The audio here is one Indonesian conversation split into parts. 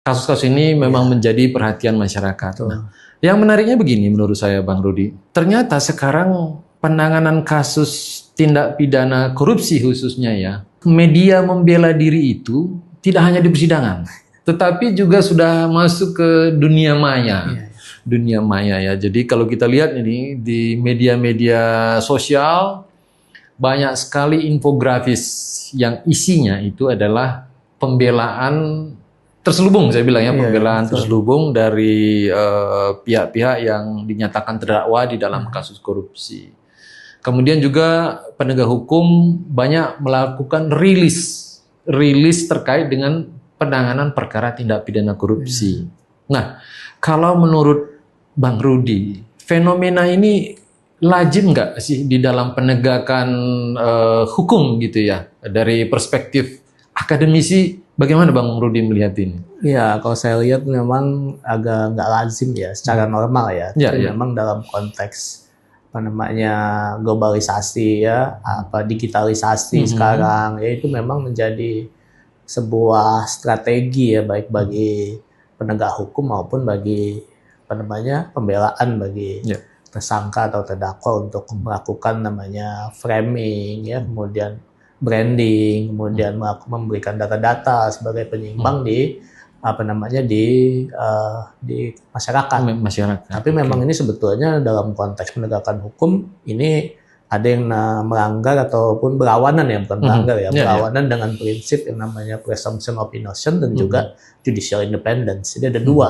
kasus-kasus ini memang menjadi perhatian masyarakat. Betul. Nah, yang menariknya begini menurut saya Bang Rudi, ternyata sekarang penanganan kasus tindak pidana korupsi khususnya ya, media membela diri itu tidak hanya di persidangan, tetapi juga sudah masuk ke dunia maya. Dunia maya ya. Jadi kalau kita lihat ini di media-media sosial banyak sekali infografis yang isinya itu adalah pembelaan terselubung, saya bilang ya, pembelaan terselubung dari pihak-pihak yang dinyatakan terdakwa di dalam kasus korupsi. Kemudian juga penegak hukum banyak melakukan rilis terkait dengan penanganan perkara tindak pidana korupsi. Nah, kalau menurut Bang Rudi, fenomena ini lazim nggak sih di dalam penegakan hukum gitu ya? Dari perspektif akademisi, bagaimana Bang Rudi melihat ini? Ya, kalau saya lihat memang agak nggak lazim ya, secara normal ya. Tapi memang dalam konteks apa namanya globalisasi ya, digitalisasi sekarang, ya itu memang menjadi sebuah strategi ya, baik bagi penegak hukum maupun bagi apa namanya pembelaan bagi tersangka atau terdakwa untuk melakukan namanya framing ya, kemudian branding, kemudian memberikan data-data sebagai penyeimbang di apa namanya di masyarakat. Tapi memang ini sebetulnya dalam konteks penegakan hukum ini ada yang melanggar ataupun berlawanan ya, bukan melanggar ya, berlawanan dengan prinsip yang namanya presumption of innocence dan juga judicial independence. Jadi ada dua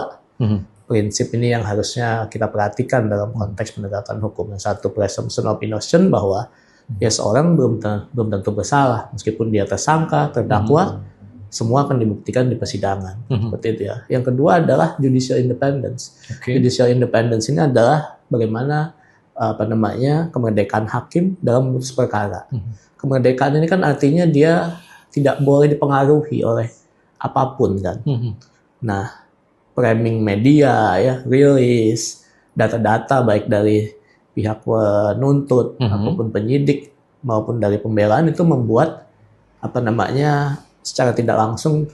prinsip ini yang harusnya kita perhatikan dalam konteks penegakan hukum. Yang satu presumption of innocence, bahwa ya seorang belum tentu bersalah meskipun dia tersangka, terdakwa, semua akan dibuktikan di persidangan. Seperti itu ya. Yang kedua adalah judicial independence. Judicial independence ini adalah bagaimana apa namanya kemerdekaan hakim dalam memutus perkara. Kemerdekaan ini kan artinya dia tidak boleh dipengaruhi oleh apapun kan. Nah, framing media ya, rilis data-data baik dari pihak penuntut ataupun penyidik maupun dari pembelaan itu membuat apa namanya secara tidak langsung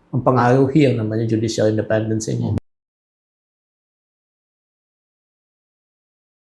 mempengaruhi yang namanya judicial independence ini.